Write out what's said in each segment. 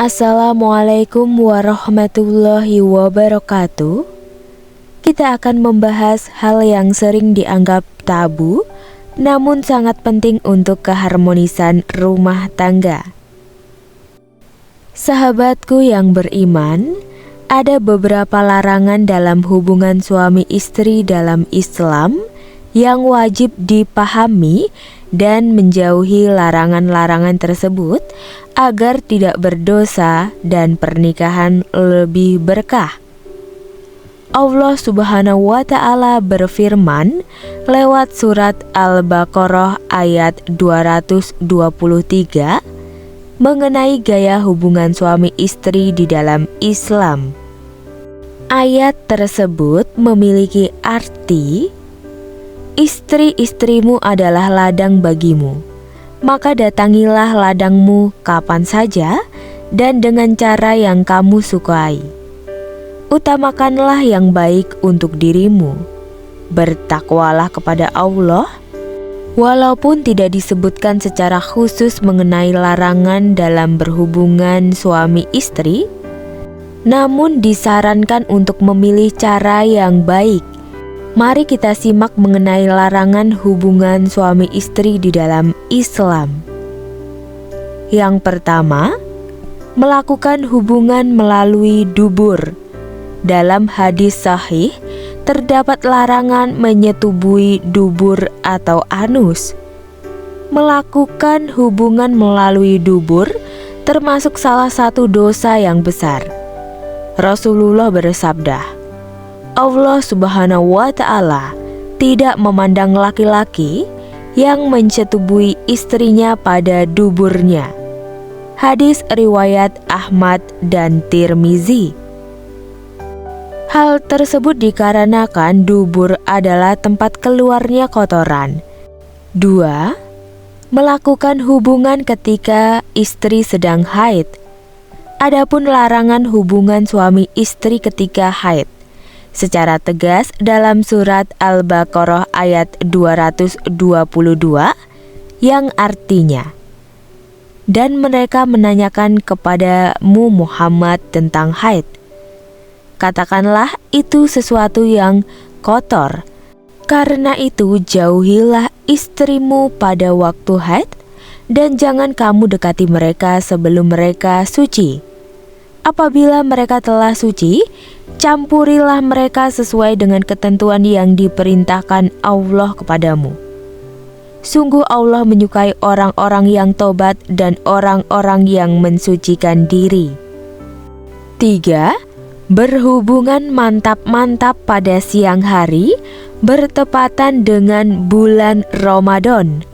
Assalamualaikum warahmatullahi wabarakatuh. Kita akan membahas hal yang sering dianggap tabu, namun sangat penting untuk keharmonisan rumah tangga. Sahabatku yang beriman, ada beberapa larangan dalam hubungan suami istri dalam Islam yang wajib dipahami dan menjauhi larangan-larangan tersebut agar tidak berdosa dan pernikahan lebih berkah. Allah Subhanahu wa Ta'ala berfirman lewat surat Al-Baqarah ayat 223 mengenai gaya hubungan suami istri di dalam Islam. Ayat tersebut memiliki arti, istri-istrimu adalah ladang bagimu, maka datangilah ladangmu kapan saja dan dengan cara yang kamu sukai. Utamakanlah yang baik untuk dirimu. Bertakwalah kepada Allah. Walaupun tidak disebutkan secara khusus mengenai larangan dalam berhubungan suami istri, namun disarankan untuk memilih cara yang baik. Mari kita simak mengenai larangan hubungan suami istri di dalam Islam. Yang pertama, melakukan hubungan melalui dubur. Dalam hadis sahih, terdapat larangan menyetubui dubur atau anus. Melakukan hubungan melalui dubur termasuk salah satu dosa yang besar. Rasulullah bersabda, Allah Subhanahu wa Ta'ala tidak memandang laki-laki yang menyetubui istrinya pada duburnya. Hadis riwayat Ahmad dan Tirmizi. Hal tersebut dikarenakan dubur adalah tempat keluarnya kotoran. 2. Melakukan hubungan ketika istri sedang haid. Adapun larangan hubungan suami istri ketika haid secara tegas dalam surat Al-Baqarah ayat 222 yang artinya, dan mereka menanyakan kepadamu Muhammad tentang haid. Katakanlah itu sesuatu yang kotor. Karena itu jauhilah istrimu pada waktu haid dan jangan kamu dekati mereka sebelum mereka suci. Apabila mereka telah suci, campurilah mereka sesuai dengan ketentuan yang diperintahkan Allah kepadamu. Sungguh Allah menyukai orang-orang yang tobat dan orang-orang yang mensucikan diri. 3. Berhubungan mantap-mantap pada siang hari bertepatan dengan bulan Ramadan.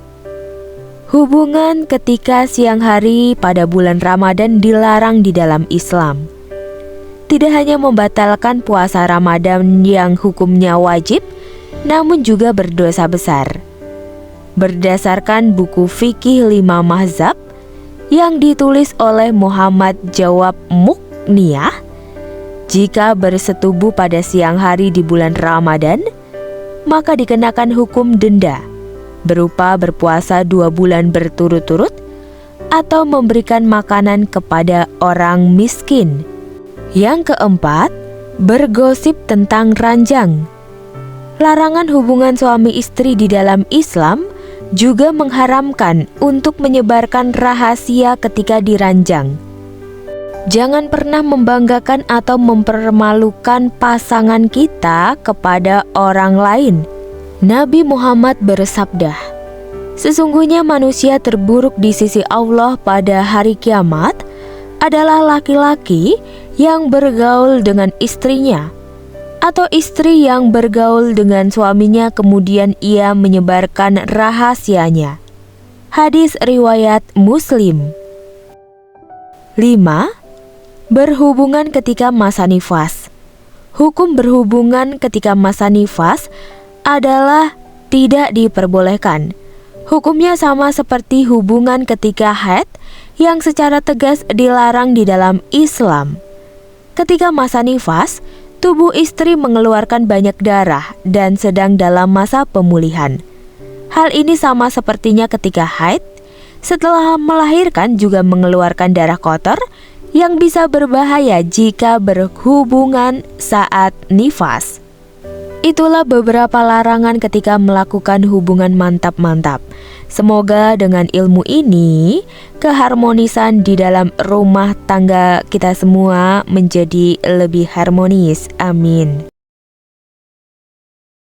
Hubungan ketika siang hari pada bulan Ramadan dilarang di dalam Islam. Tidak hanya membatalkan puasa Ramadan yang hukumnya wajib, namun juga berdosa besar. Berdasarkan buku fikih 5 mazhab yang ditulis oleh Muhammad Jawab Mukniyah, jika bersetubuh pada siang hari di bulan Ramadan, maka dikenakan hukum denda berupa berpuasa 2 bulan berturut-turut atau memberikan makanan kepada orang miskin. Yang keempat, bergosip tentang ranjang. Larangan hubungan suami istri di dalam Islam juga mengharamkan untuk menyebarkan rahasia ketika diranjang. Jangan pernah membanggakan atau mempermalukan pasangan kita kepada orang lain. Nabi Muhammad bersabda, sesungguhnya manusia terburuk di sisi Allah pada hari kiamat adalah laki-laki yang bergaul dengan istrinya, atau istri yang bergaul dengan suaminya kemudian ia menyebarkan rahasianya. Hadis riwayat Muslim. 5. Berhubungan ketika masa nifas. Hukum berhubungan ketika masa nifas adalah tidak diperbolehkan. Hukumnya sama seperti hubungan ketika haid yang secara tegas dilarang di dalam Islam. Ketika masa nifas, tubuh istri mengeluarkan banyak darah dan sedang dalam masa pemulihan. Hal ini sama sepertinya ketika haid. Setelah melahirkan juga mengeluarkan darah kotor yang bisa berbahaya jika berhubungan saat nifas. Itulah beberapa larangan ketika melakukan hubungan mantap-mantap. Semoga dengan ilmu ini, keharmonisan di dalam rumah tangga kita semua menjadi lebih harmonis. Amin.